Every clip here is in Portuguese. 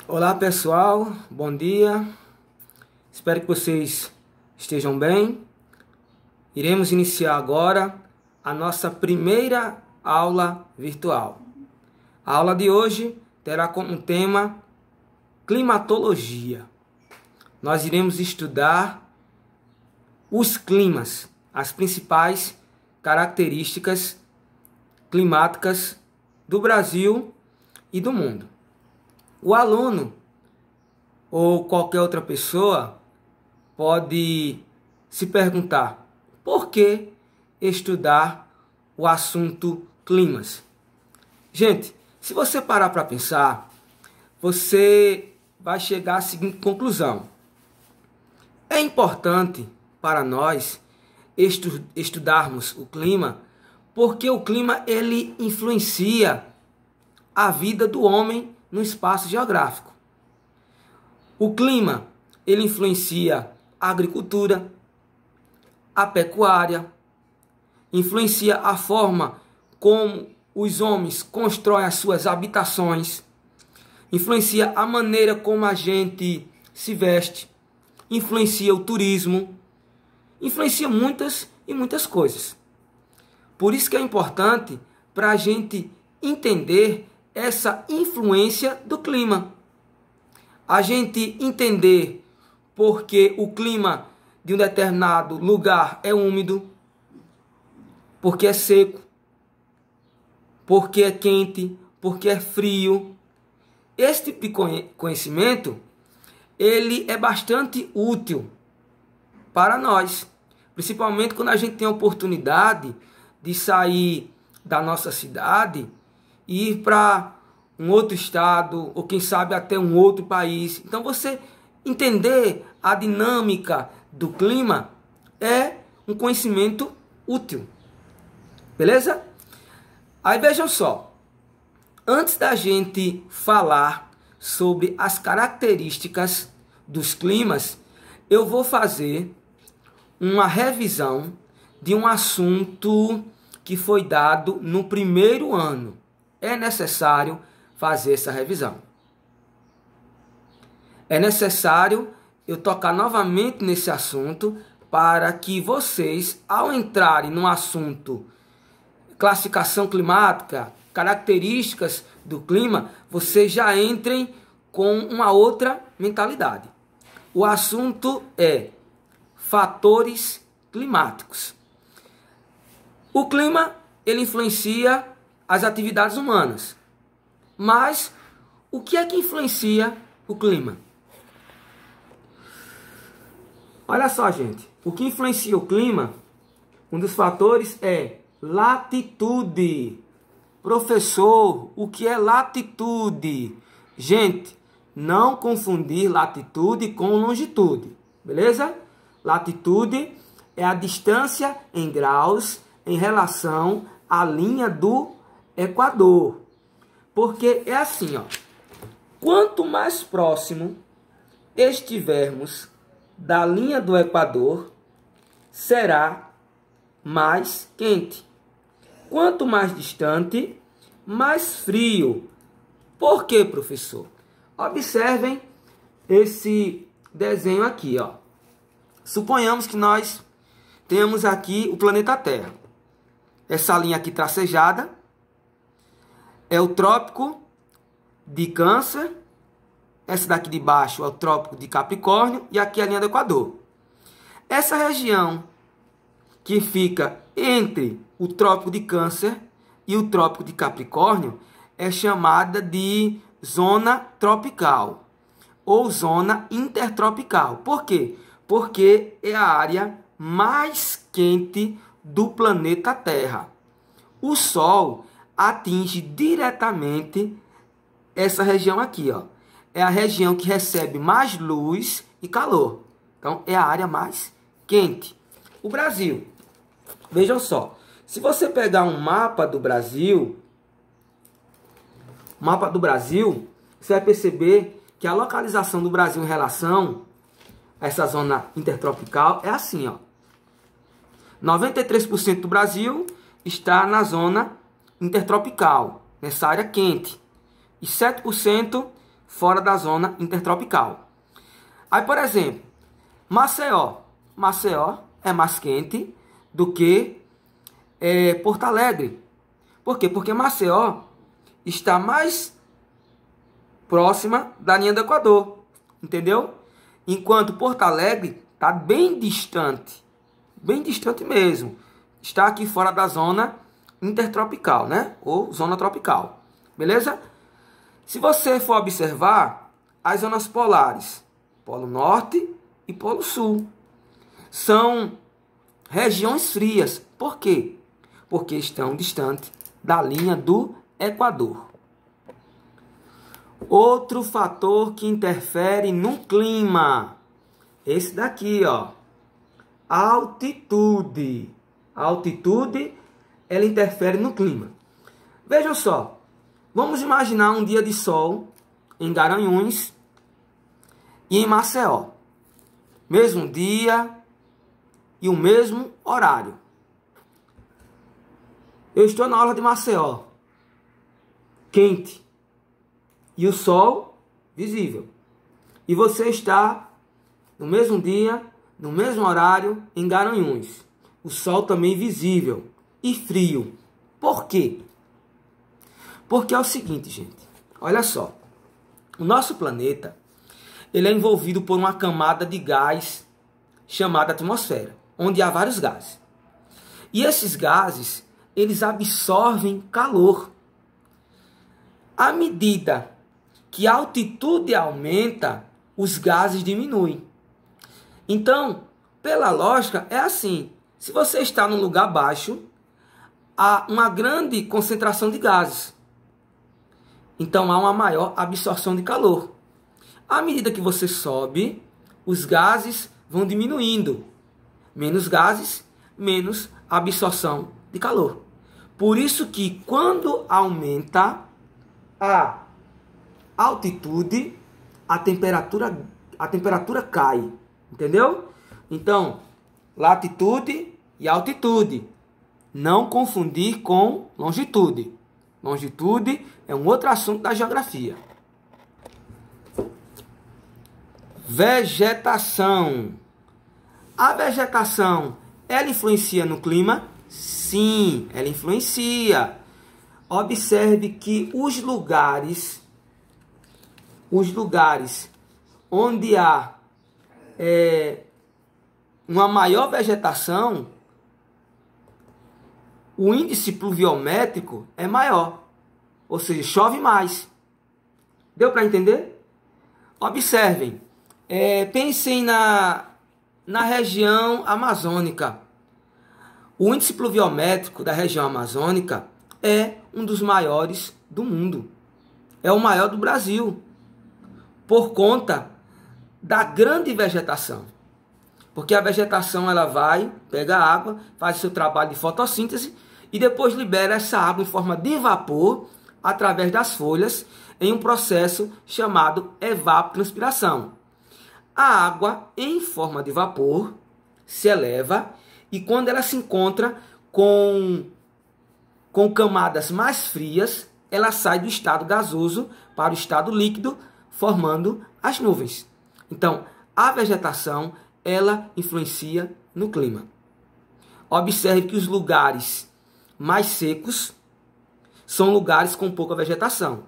Olá pessoal, bom dia, espero que vocês estejam bem. Iremos iniciar agora a nossa primeira aula virtual. A aula de hoje terá como tema climatologia. Nós iremos estudar os climas, as principais características climáticas do Brasil e do mundo. O aluno ou qualquer outra pessoa pode se perguntar: por que estudar o assunto climas? Gente, se você parar para pensar, você vai chegar à seguinte conclusão: é importante para nós estudarmos o clima, porque o clima ele influencia a vida do homem no espaço geográfico. O clima ele influencia a agricultura, a pecuária, influencia a forma como os homens constroem as suas habitações, influencia a maneira como a gente se veste, influencia o turismo, influencia muitas e muitas coisas. Por isso que é importante para a gente entender essa influência do clima. A gente entender porque o clima de um determinado lugar é úmido, porque é seco, porque é quente, porque é frio. Esse tipo de conhecimento, ele é bastante útil para nós, principalmente quando a gente tem a oportunidade de sair da nossa cidade e ir para um outro estado, ou quem sabe até um outro país. Então você entender a dinâmica do clima é um conhecimento útil. Beleza? Aí vejam só, antes da gente falar sobre as características dos climas, eu vou fazer uma revisão de um assunto que foi dado no primeiro ano. É necessário fazer essa revisão. É necessário eu tocar novamente nesse assunto para que vocês, ao entrarem no assunto classificação climática, características do clima, vocês já entrem com uma outra mentalidade. O assunto é fatores climáticos. O clima ele influencia as atividades humanas. Mas o que é que influencia o clima? Olha só, gente. O que influencia o clima, um dos fatores é latitude. Professor, o que é latitude? Gente, não confundir latitude com longitude. Beleza? Latitude é a distância em graus em relação à linha do Equador. Porque é assim, ó. Quanto mais próximo estivermos da linha do Equador, será mais quente. Quanto mais distante, mais frio. Por quê, professor? Observem esse desenho aqui, ó. Suponhamos que nós temos aqui o planeta Terra. Essa linha aqui tracejada é o trópico de Câncer, essa daqui de baixo é o trópico de Capricórnio e aqui é a linha do Equador. Essa região que fica entre o trópico de Câncer e o trópico de Capricórnio é chamada de zona tropical ou zona intertropical. Por quê? Porque é a área mais quente do planeta Terra. O Sol atinge diretamente essa região aqui, ó. É a região que recebe mais luz e calor. Então, é a área mais quente. O Brasil. Vejam só. Se você pegar um mapa do Brasil, você vai perceber que a localização do Brasil em relação a essa zona intertropical é assim, ó. 93% do Brasil está na zona intertropical, nessa área quente. E 7% fora da zona intertropical. Aí, por exemplo, Maceió. Maceió é mais quente do que Porto Alegre. Por quê? Porque Maceió está mais próxima da linha do Equador, entendeu? Enquanto Porto Alegre está bem distante mesmo. Está aqui fora da zona intertropical, né? Ou zona tropical, beleza? Se você for observar as zonas polares, Polo Norte e Polo Sul, são regiões frias. Por quê? Porque estão distantes da linha do Equador. Outro fator que interfere no clima, esse daqui, ó, altitude. A altitude, ela interfere no clima. Vejam só, vamos imaginar um dia de sol em Garanhuns e em Maceió. Mesmo dia e o mesmo horário. Eu estou na aula de Maceió, quente, e o sol visível. E você está no mesmo dia, no mesmo horário, em Garanhuns. O sol também visível e frio. Por quê? Porque é o seguinte, gente. Olha só. O nosso planeta, ele é envolvido por uma camada de gás chamada atmosfera, onde há vários gases. E esses gases, eles absorvem calor. À medida que a altitude aumenta, os gases diminuem. Então, pela lógica, é assim. Se você está num lugar baixo, há uma grande concentração de gases. Então, há uma maior absorção de calor. À medida que você sobe, os gases vão diminuindo. Menos gases, menos absorção de calor. Por isso que quando aumenta a altitude, a temperatura cai. Entendeu? Então, latitude e altitude. Não confundir com longitude. Longitude é um outro assunto da geografia. Vegetação. A vegetação, ela influencia no clima? Sim, ela influencia. Observe que os lugares onde há uma maior vegetação, o índice pluviométrico é maior, ou seja, chove mais. Deu para entender? Observem, pensem na região amazônica. O índice pluviométrico da região amazônica é um dos maiores do mundo. É o maior do Brasil, por conta da grande vegetação. Porque a vegetação, ela vai, pega água, faz seu trabalho de fotossíntese e depois libera essa água em forma de vapor através das folhas em um processo chamado evapotranspiração. A água em forma de vapor se eleva e quando ela se encontra com camadas mais frias, ela sai do estado gasoso para o estado líquido, formando as nuvens. Então, a vegetação, ela influencia no clima. Observe que os lugares mais secos são lugares com pouca vegetação.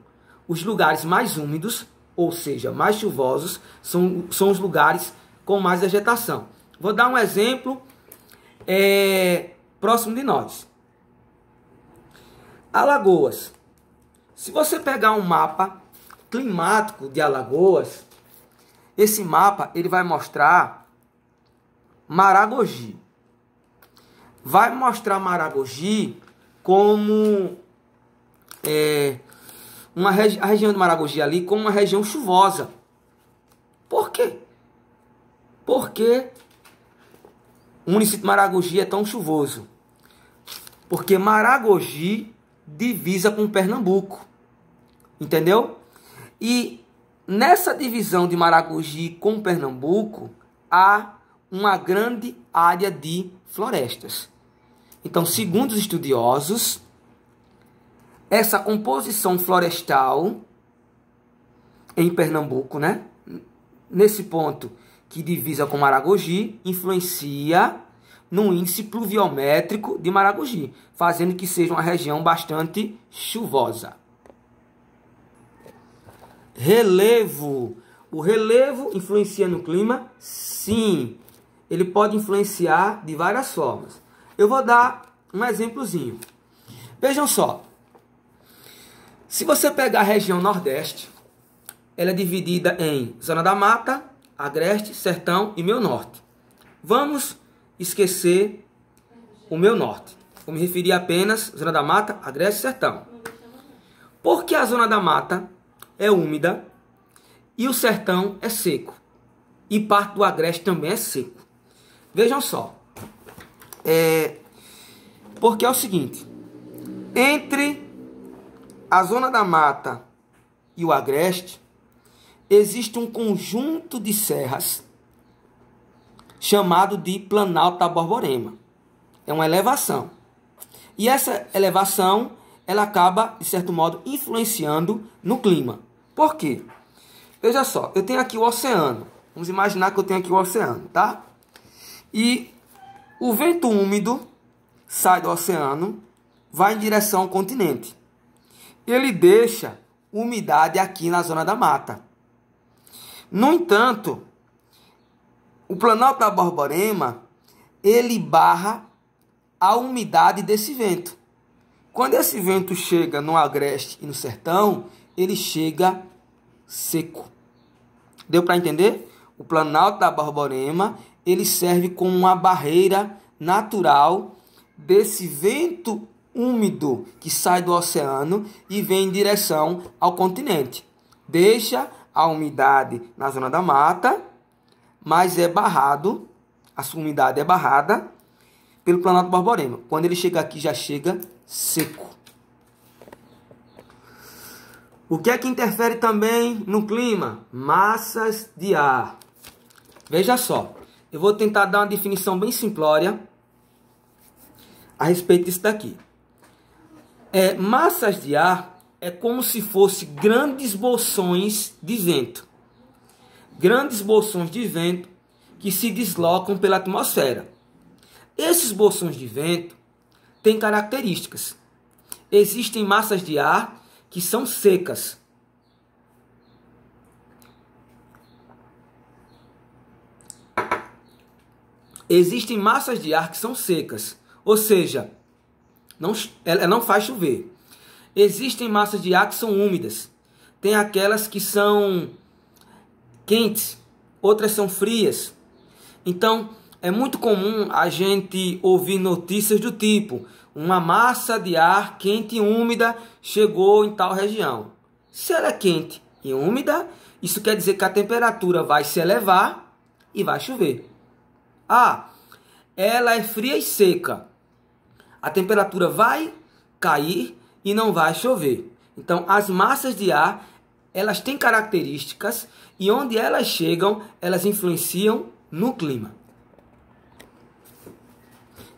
Os lugares mais úmidos, ou seja, mais chuvosos, são os lugares com mais vegetação. Vou dar um exemplo próximo de nós. Alagoas. Se você pegar um mapa climático de Alagoas, esse mapa ele vai mostrar Maragogi. Vai mostrar Maragogi como a região de Maragogi ali como uma região chuvosa. Por quê? Porque o município de Maragogi é tão chuvoso? Porque Maragogi divisa com Pernambuco. Entendeu? E nessa divisão de Maragogi com Pernambuco, há uma grande área de florestas. Então, segundo os estudiosos, essa composição florestal em Pernambuco, né? Nesse ponto que divisa com Maragogi, influencia no índice pluviométrico de Maragogi, fazendo que seja uma região bastante chuvosa. Relevo. O relevo influencia no clima? Sim. Ele pode influenciar de várias formas. Eu vou dar um exemplozinho. Vejam só. Se você pegar a região Nordeste, ela é dividida em Zona da Mata, Agreste, Sertão e Meio Norte. Vamos esquecer o Meio Norte. Vou me referir apenas à Zona da Mata, Agreste e Sertão. Porque a Zona da Mata é úmida e o Sertão é seco. E parte do Agreste também é seco. Vejam só. Porque é o seguinte. Entre a Zona da Mata e o Agreste, existe um conjunto de serras chamado de Planalto da Borborema. É uma elevação. E essa elevação, ela acaba, de certo modo, influenciando no clima. Por quê? Veja só, eu tenho aqui o oceano. Vamos imaginar que eu tenho aqui o oceano, tá? E o vento úmido sai do oceano, vai em direção ao continente. Ele deixa umidade aqui na Zona da Mata. No entanto, o Planalto da Borborema, ele barra a umidade desse vento. Quando esse vento chega no Agreste e no Sertão, ele chega seco. Deu para entender? O Planalto da Borborema, ele serve como uma barreira natural desse vento úmido que sai do oceano e vem em direção ao continente. Deixa a umidade na Zona da Mata, mas é barrado, a sua umidade é barrada pelo Planalto Borborema. Quando ele chega aqui, já chega seco. O que é que interfere também no clima? Massas de ar. Veja só, eu vou tentar dar uma definição bem simplória a respeito disso daqui. Massas de ar é como se fosse grandes bolsões de vento. Grandes bolsões de vento que se deslocam pela atmosfera. Esses bolsões de vento têm características. Existem massas de ar que são secas. Existem massas de ar que são secas, ou seja, ela não faz chover. Existem massas de ar que são úmidas. Tem aquelas que são quentes, outras são frias. Então, é muito comum a gente ouvir notícias do tipo: uma massa de ar quente e úmida chegou em tal região. Se ela é quente e úmida, isso quer dizer que a temperatura vai se elevar e vai chover. Ela é fria e seca. A temperatura vai cair e não vai chover. Então, as massas de ar, elas têm características e onde elas chegam, elas influenciam no clima.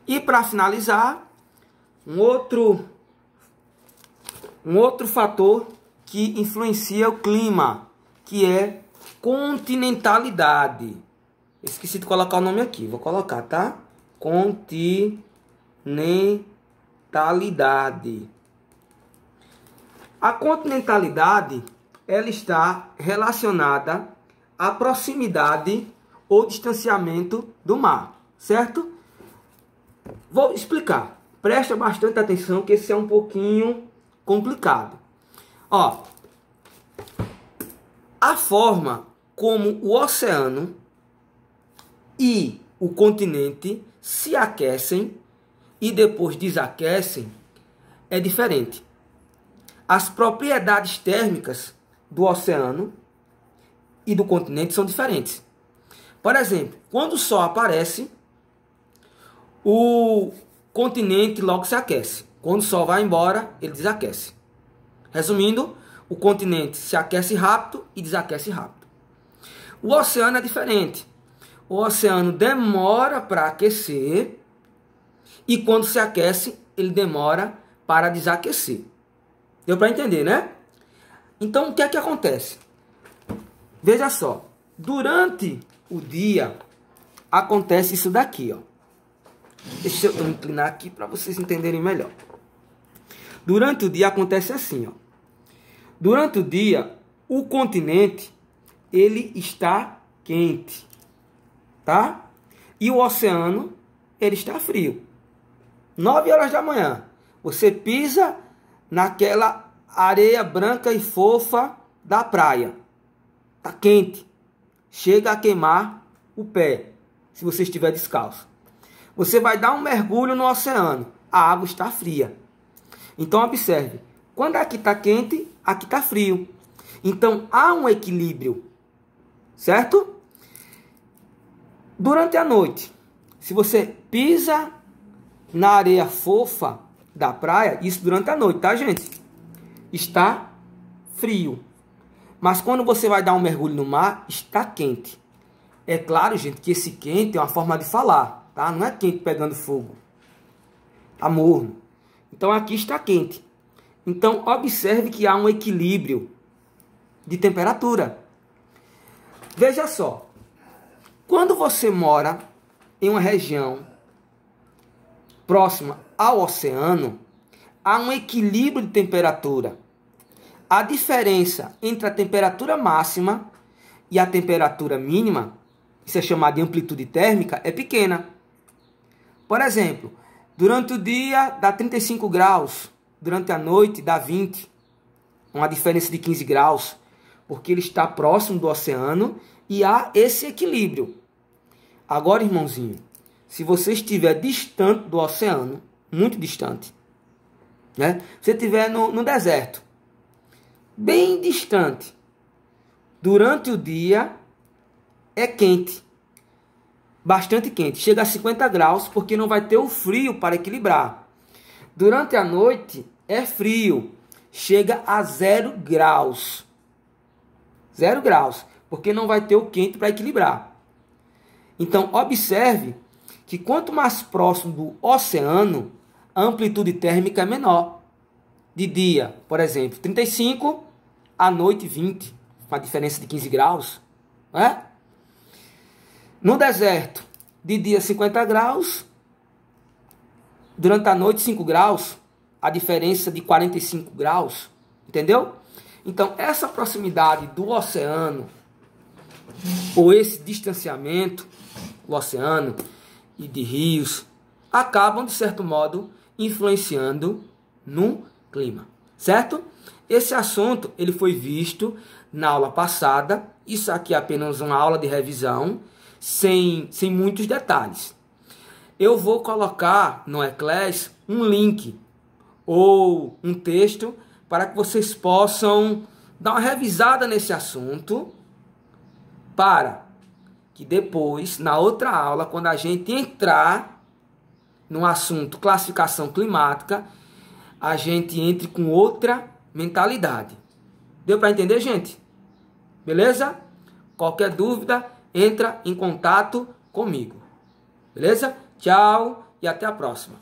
E para finalizar, um outro fator que influencia o clima, que é continentalidade. Esqueci de colocar o nome aqui, vou colocar, tá? Continentalidade. A continentalidade, ela está relacionada à proximidade ou distanciamento do mar, certo? Vou explicar. Presta bastante atenção que esse é um pouquinho complicado. A forma como o oceano e o continente se aquecem e depois desaquecem é diferente. As propriedades térmicas do oceano e do continente são diferentes. Por exemplo, quando o sol aparece, o continente logo se aquece. Quando o sol vai embora, ele desaquece. Resumindo, o continente se aquece rápido e desaquece rápido. O oceano é diferente. O oceano demora para aquecer e quando se aquece, ele demora para desaquecer. Deu para entender, né? Então, o que é que acontece? Veja só, durante o dia acontece isso daqui, ó. Deixa eu inclinar aqui para vocês entenderem melhor. Durante o dia acontece assim, ó. Durante o dia, o continente, ele está quente, tá? E o oceano, ele está frio. 9 horas da manhã, você pisa naquela areia branca e fofa da praia. Tá quente. Chega a queimar o pé, se você estiver descalço. Você vai dar um mergulho no oceano. A água está fria. Então, observe. Quando aqui está quente, aqui está frio. Então, há um equilíbrio. Certo? Durante a noite, se você pisa na areia fofa da praia, isso durante a noite, tá, gente? Está frio. Mas quando você vai dar um mergulho no mar, está quente. É claro, gente, que esse quente é uma forma de falar, tá? Não é quente pegando fogo. Tá morno. Então aqui está quente. Então observe que há um equilíbrio de temperatura. Veja só. Quando você mora em uma região próxima ao oceano, há um equilíbrio de temperatura. A diferença entre a temperatura máxima e a temperatura mínima, isso é chamado de amplitude térmica, é pequena. Por exemplo, durante o dia dá 35 graus, durante a noite dá 20. Uma diferença de 15 graus, porque ele está próximo do oceano e há esse equilíbrio. Agora, irmãozinho, se você estiver distante do oceano, muito distante, né? Se você estiver no deserto, bem distante, durante o dia é quente, bastante quente, chega a 50 graus, porque não vai ter o frio para equilibrar. Durante a noite é frio, chega a 0 graus. 0 graus, porque não vai ter o quente para equilibrar. Então, observe que quanto mais próximo do oceano, a amplitude térmica é menor. De dia, por exemplo, 35, à noite 20, uma diferença de 15 graus. Né? No deserto, de dia 50 graus, durante a noite 5 graus, a diferença de 45 graus. Entendeu? Então, essa proximidade do oceano, ou esse distanciamento do oceano e de rios, acabam, de certo modo, influenciando no clima, certo? Esse assunto ele foi visto na aula passada. Isso aqui é apenas uma aula de revisão, sem muitos detalhes. Eu vou colocar no Eclass um link ou um texto para que vocês possam dar uma revisada nesse assunto, para que depois, na outra aula, quando a gente entrar no assunto classificação climática, a gente entre com outra mentalidade. Deu para entender, gente? Beleza? Qualquer dúvida, entra em contato comigo. Beleza? Tchau e até a próxima.